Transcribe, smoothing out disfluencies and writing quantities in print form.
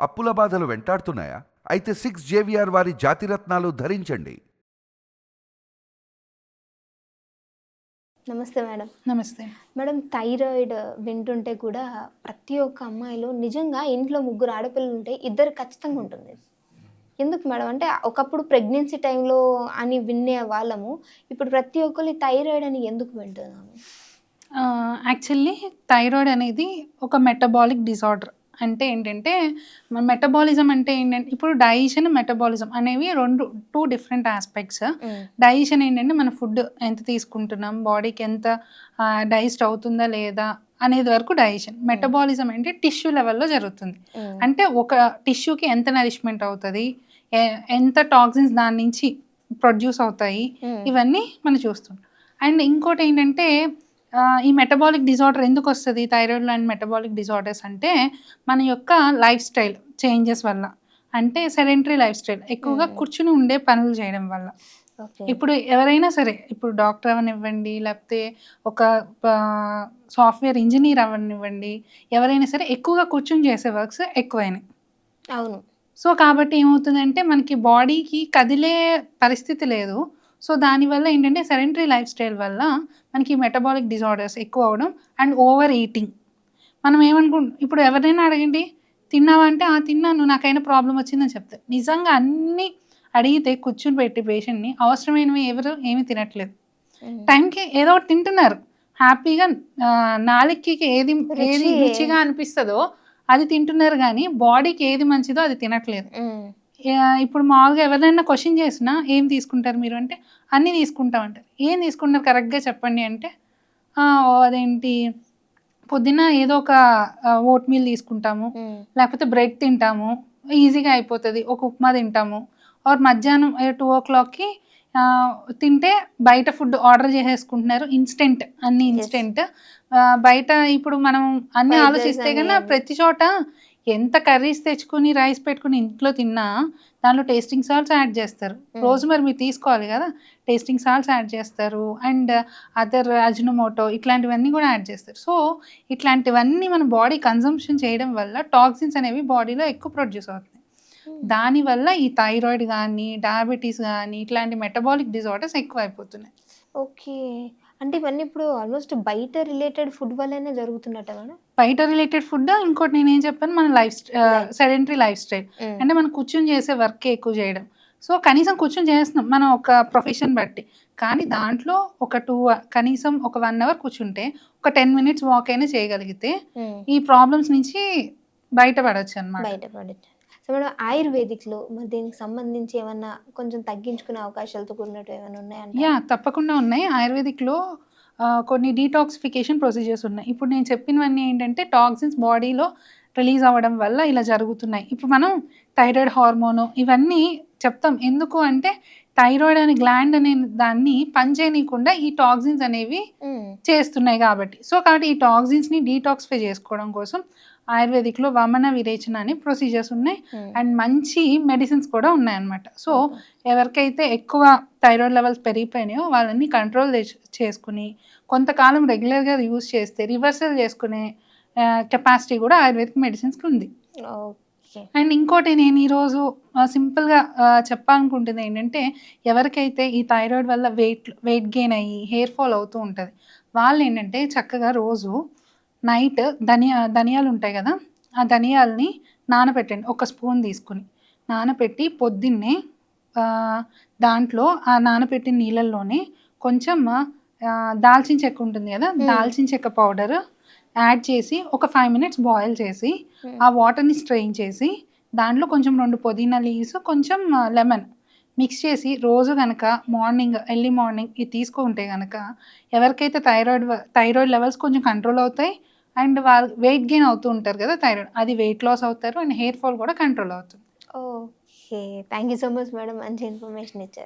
అప్పుల బాధలు వెంటాడుతున్నాయా? అయితే 6 JVR వారి జాతిరత్నాలు ధరించండి. నమస్తే మేడం. నమస్తే. మేడం, థైరాయిడ్ వింటుంటే కూడా ప్రతి ఒక్క అమ్మాయిలో నిజంగా ఇంట్లో ముగ్గురు ఆడపిల్లలు ఉంటే ఇద్దరు ఖచ్చితంగా ఉంటుంది. ఎందుకు మేడం? అంటే ఒకప్పుడు ప్రెగ్నెన్సీ టైంలో అని వినే వాళ్ళము, ఇప్పుడు ప్రతి ఒక్కరు థైరాయిడ్ అని ఎందుకు వింటున్నాము? యాక్చువల్లీ థైరాయిడ్ అనేది ఒక మెటబాలిక్ డిజార్డర్. అంటే ఏంటంటే మన మెటబాలిజం అంటే ఏంటంటే ఇప్పుడు డైజెషన్ మెటబాలిజం అనేవి టూ డిఫరెంట్ ఆస్పెక్ట్స్. డైజెషన్ ఏంటంటే మన ఫుడ్ ఎంత తీసుకుంటున్నాం, బాడీకి ఎంత డైజెస్ట్ అవుతుందా లేదా అనేది వరకు డైజెషన్. మెటబాలిజం అంటే టిష్యూ లెవెల్లో జరుగుతుంది. అంటే ఒక టిష్యూకి ఎంత నరిష్మెంట్ అవుతుంది, ఎంత టాక్సిన్స్ దాని నుంచి ప్రొడ్యూస్ అవుతాయి, ఇవన్నీ మనం చూస్తుంటాం. అండ్ ఇంకోటి ఏంటంటే ఈ మెటబాలిక్ డిజార్డర్ ఎందుకు వస్తుంది, థైరాయిడ్ అండ్ మెటబాలిక్ డిజార్డర్స్ అంటే మన యొక్క లైఫ్ స్టైల్ చేంజెస్ వల్ల. అంటే సెడెంటరీ లైఫ్ స్టైల్, ఎక్కువగా కూర్చుని ఉండే పనులు చేయడం వల్ల. ఇప్పుడు ఎవరైనా సరే, ఇప్పుడు డాక్టర్ అవనివ్వండి, లేకపోతే ఒక సాఫ్ట్వేర్ ఇంజనీర్ అవనివ్వండి, ఎవరైనా సరే ఎక్కువగా కూర్చుని చేసే వర్క్స్ ఎక్కువైనాయి. అవును. సో కాబట్టి ఏమవుతుందంటే మనకి బాడీకి కదిలే పరిస్థితి లేదు. సో దానివల్ల ఏంటంటే సెడెంటరీ లైఫ్ స్టైల్ వల్ల మనకి మెటబాలిక్ డిజార్డర్స్ ఎక్కువ అవ్వడం అండ్ ఓవర్ ఈటింగ్. మనం ఇప్పుడు ఎవరైనా అడగండి, తిన్నావా అంటే తిన్నాను, నాకైనా ప్రాబ్లం వచ్చిందని చెప్తారు. నిజంగా అన్నీ అడిగితే కూర్చుని పెట్టి పేషెంట్ని అవసరమైనవి ఎవరు ఏమీ తినట్లేదు. టైంకి ఏదో ఒకటి తింటున్నారు హ్యాపీగా, నాలుగుకి ఏది రుచిగా అనిపిస్తుందో అది తింటున్నారు, కానీ బాడీకి ఏది మంచిదో అది తినట్లేదు. ఇప్పుడు మామూలుగా ఎవరైనా క్వశ్చన్ చేసినా ఏం తీసుకుంటారు మీరు అంటే అన్నీ తీసుకుంటామంటారు. ఏం తీసుకుంటారు కరెక్ట్గా చెప్పండి అంటే అదేంటి పొద్దున్న ఏదో ఒక ఓట్ మీల్ తీసుకుంటాము, లేకపోతే బ్రెడ్ తింటాము, ఈజీగా అయిపోతుంది, ఒక ఉప్మా తింటాము, ఆర్ మధ్యాహ్నం 2 o'clockకి తింటే బయట ఫుడ్ ఆర్డర్ చేసేసుకుంటున్నారు, ఇన్స్టెంట్, అన్ని ఇన్స్టెంట్. బయట ఇప్పుడు మనం అన్ని ఆలోచిస్తే కన్నా ప్రతి చోట ఎంత కర్రీస్ తెచ్చుకుని రైస్ పెట్టుకుని ఇంట్లో తిన్నా దాంట్లో టేస్టింగ్ సాల్ట్స్ యాడ్ చేస్తారు. రోజు మరి మీరు తీసుకోవాలి కదా, టేస్టింగ్ సాల్ట్స్ యాడ్ చేస్తారు అండ్ అదర్ అజినోమోటో ఇట్లాంటివన్నీ కూడా యాడ్ చేస్తారు. సో ఇట్లాంటివన్నీ మన బాడీ కన్సంప్షన్ చేయడం వల్ల టాక్సిన్స్ అనేవి బాడీలో ఎక్కువ ప్రొడ్యూస్ అవుతాయి. దానివల్ల ఈ థైరాయిడ్ కానీ, డయాబెటీస్ కానీ, ఇట్లాంటి మెటబాలిక్ డిజార్డర్స్ ఎక్కువ అయిపోతున్నాయి. ఓకే. అంటే ఇవన్నీ ఇప్పుడు ఆల్మోస్ట్ బయట రిలేటెడ్ ఫుడ్ వల్లనే జరుగుతున్నట్టు మేడం? బయట రిలేటెడ్ ఫుడ్, ఇంకోటి నేనేం చెప్పాను, మన సెడెంటరీ లైఫ్ స్టైల్. అంటే మనం కూర్చొని చేసే వర్క్ ఎక్కువ చేయడం. సో కనీసం కూర్చొని చేస్తున్నాం మనం ఒక ప్రొఫెషన్ బట్టి, కానీ దాంట్లో కనీసం ఒక 1 hour కూర్చుంటే ఒక 10 minutes వాక్ అయినా చేయగలిగితే ఈ ప్రాబ్లమ్స్ నుంచి బయటపడచ్చు అనమాట. సో మేడం, ఆయుర్వేదిక్లో మరి దీనికి సంబంధించి ఏమన్నా కొంచెం తగ్గించుకునే అవకాశాలతో కూడినట్టు ఏమైనా ఉన్నాయంటే? తప్పకుండా ఉన్నాయి. ఆయుర్వేదిక్లో కొన్ని డీటాక్సిఫికేషన్ ప్రొసీజర్స్ ఉన్నాయి. ఇప్పుడు నేను చెప్పినవన్నీ ఏంటంటే టాక్సిన్స్ బాడీలో రిలీజ్ అవ్వడం వల్ల ఇలా జరుగుతున్నాయి. ఇప్పుడు మనం థైరాయిడ్ హార్మోను ఇవన్నీ చెప్తాం. ఎందుకు అంటే థైరాయిడ్ అనే గ్లాండ్ అనే దాన్ని పనిచేయనీయకుండా ఈ టాక్సిన్స్ అనేవి చేస్తున్నాయి కాబట్టి. సో కాబట్టి ఈ టాక్సిన్స్ని డీటాక్సిఫై చేసుకోవడం కోసం ఆయుర్వేదిక్లో వమన విరేచన అనే ప్రొసీజర్స్ ఉన్నాయి అండ్ మంచి మెడిసిన్స్ కూడా ఉన్నాయన్నమాట. సో ఎవరికైతే ఎక్కువ థైరాయిడ్ లెవెల్స్ పెరిగిపోయినాయో వాళ్ళని కంట్రోల్ చేసుకుని కొంతకాలం రెగ్యులర్గా యూజ్ చేస్తే రివర్సల్ చేసుకునే కెపాసిటీ కూడా ఆయుర్వేదిక్ మెడిసిన్స్కి ఉంది. అండ్ ఇంకోటి నేను ఈరోజు సింపుల్గా చెప్పాలనుకుంటుంది ఏంటంటే, ఎవరికైతే ఈ థైరాయిడ్ వల్ల వెయిట్ గెయిన్ అయ్యి హెయిర్ ఫాల్ అవుతూ ఉంటుంది, వాళ్ళు ఏంటంటే చక్కగా రోజు నైట్ ధనియాలు ఉంటాయి కదా, ఆ ధనియాలని నానబెట్టండి. 1 స్పూన్ తీసుకుని నానబెట్టి పొద్దున్నే దాంట్లో ఆ నానబెట్టిన నీళ్ళల్లోనే కొంచెం దాల్చిన చెక్క ఉంటుంది కదా, దాల్చిన చెక్క పౌడర్ యాడ్ చేసి ఒక 5 minutes బాయిల్ చేసి ఆ వాటర్ని స్ట్రెయిన్ చేసి దాంట్లో కొంచెం 2 పుదీనా లీవ్స్, కొంచెం లెమన్ మిక్స్ చేసి రోజు కనుక ఎర్లీ మార్నింగ్ ఇది తీసుకుంటే కనుక ఎవరికైతే థైరాయిడ్ లెవెల్స్ కొంచెం కంట్రోల్ అవుతాయి అండ్ వాళ్ళు వెయిట్ గెయిన్ అవుతూ ఉంటారు కదా థైరాయిడ్, అది వెయిట్ లాస్ అవుతారు అండ్ హెయిర్ ఫాల్ కూడా కంట్రోల్ అవుతుంది. Okay, thank you so much madam, మంచి ఇన్ఫర్మేషన్ ఇచ్చారు.